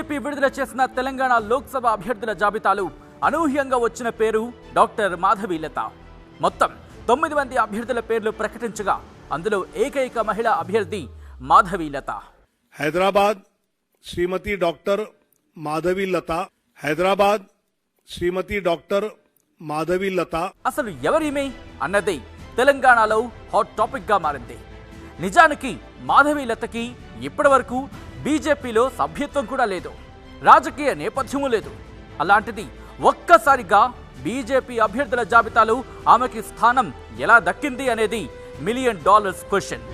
BJP విడుదల చేసిన తెలంగాణ లోక్సభ అభ్యర్థుల జాబితాలో అనూహ్యంగా వచ్చిన పేరు డాక్టర్ మాధవీలత. మొత్తం 9 మంది అభ్యర్థుల పేర్లు ప్రకటించగా అందులో ఏకైక మహిళా అభ్యర్థి మాధవీలత. హైదరాబాద్ శ్రీమతి డాక్టర్ మాధవీలత. హైదరాబాద్ శ్రీమతి డాక్టర్ మాధవీలత. అసలు ఎవరిమే అన్నది తెలంగాణలో హాట్ టాపిక్ గా మారింది. నిజానికి మాధవీలతకి ఇప్పటివరకు బీజేపీలో సభ్యత్వం కూడా లేదు, రాజకీయ నేపథ్యమూ లేదు. అలాంటిది ఒక్కసారిగా బీజేపీ అభ్యర్థుల జాబితాలో ఆమెకి స్థానం ఎలా దక్కింది అనేది $1 మిలియన్ క్వశ్చన్.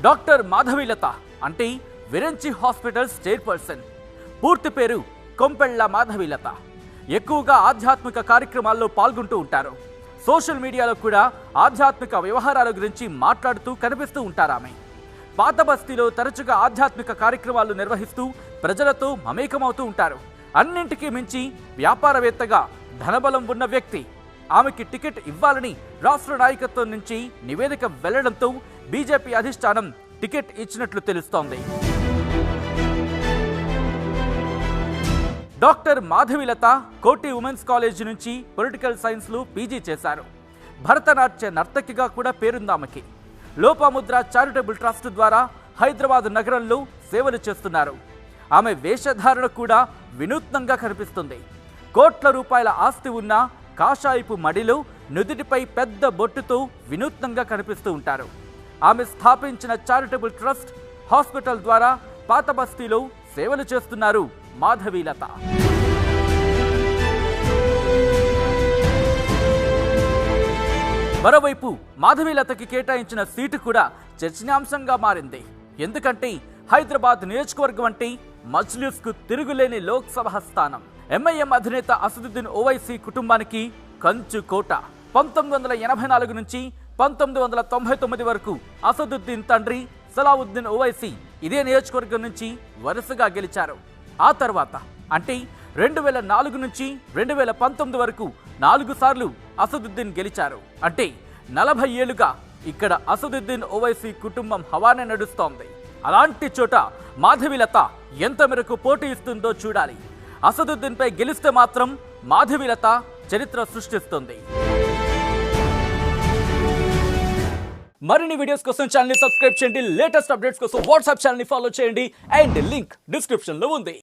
డాక్టర్ మాధవీలత అంటే విరంచి హాస్పిటల్స్ చైర్పర్సన్. పూర్తి పేరు కొంపెళ్ల మాధవీలత. ఎక్కువగా ఆధ్యాత్మిక కార్యక్రమాల్లో పాల్గొంటూ ఉంటారు. సోషల్ మీడియాలో కూడా ఆధ్యాత్మిక వ్యవహారాల గురించి మాట్లాడుతూ కనిపిస్తూ ఉంటారామె. పాత బస్తీలో తరచుగా ఆధ్యాత్మిక కార్యక్రమాలు నిర్వహిస్తూ ప్రజలతో మమేకమవుతూ ఉంటారు. అన్నింటికీ మించి వ్యాపారవేత్తగా ధనబలం ఉన్న వ్యక్తి. ఆమెకి టికెట్ ఇవ్వాలని రాష్ట్ర నాయకత్వం నుంచి నివేదిక వెళ్లడంతో బీజేపీ అధిష్టానం టికెట్ ఇచ్చినట్లు తెలుస్తోంది. డాక్టర్ మాధవీలత కోటి ఉమెన్స్ కాలేజ్ నుంచి పొలిటికల్ సైన్స్లో పీజీ చేశారు. భరతనాట్య నర్తకిగా కూడా పేరుందామెకి. లోపాముద్ర చారిటబుల్ ట్రస్ట్ ద్వారా హైదరాబాద్ నగరంలో సేవలు చేస్తున్నారు. ఆమె వేషధారణ కూడా వినూత్నంగా కనిపిస్తుంది. కోట్ల రూపాయల ఆస్తి ఉన్న కాషాయపు మడిలో నుదుటిపై పెద్ద బొట్టుతో వినూత్నంగా కనిపిస్తూ ఉంటారు. ఆమె స్థాపించిన చారిటబుల్ ట్రస్ట్, హాస్పిటల్ ద్వారా పాత బస్తీలో సేవలు చేస్తున్నారు మాధవీలత. మరోవైపు మాధవీలతకి కేటాయించిన సీటు కూడా చర్చనీయాంశంగా మారింది. ఎందుకంటే హైదరాబాద్ నియోజకవర్గం అంటే మజ్లిస్కు తిరుగులేని లోక్సభ స్థానం. ఎంఐఎం అధినేత అసదుద్దీన్ ఓవైసీ కుటుంబానికి కంచు కోట. 1984 నుంచి 1999 వరకు అసదుద్దీన్ తండ్రి సలావుద్దీన్ ఓవైసీ ఇదే నియోజకవర్గం నుంచి వరుసగా గెలిచారు. ఆ తర్వాత అంటే 2004 నుంచి 2019 వరకు 4 సార్లు అసదుద్దీన్ గెలిచారు. అంటే 40 ఏళ్లుగా ఇక్కడ అసదుద్దీన్ ఓవైసీ కుటుంబం హవానే నడుస్తోంది. అలాంటి చోట మాధవీలత ఎంత మేరకు పోటీ ఇస్తుందో చూడాలి. అసదుద్దీన్ పై గెలిస్తే మాత్రం మాధవీలత చరిత్ర సృష్టిస్తుంది. మరిన్ని వీడియోస్ కోసం ఛానల్ ని సబ్స్క్రైబ్ చేయండి. లేటెస్ట్ అప్డేట్స్ కోసం వాట్సాప్ ఛానల్ ని ఫాలో చేయండి. అండ్ లింక్ డిస్క్రిప్షన్ లో ఉంది.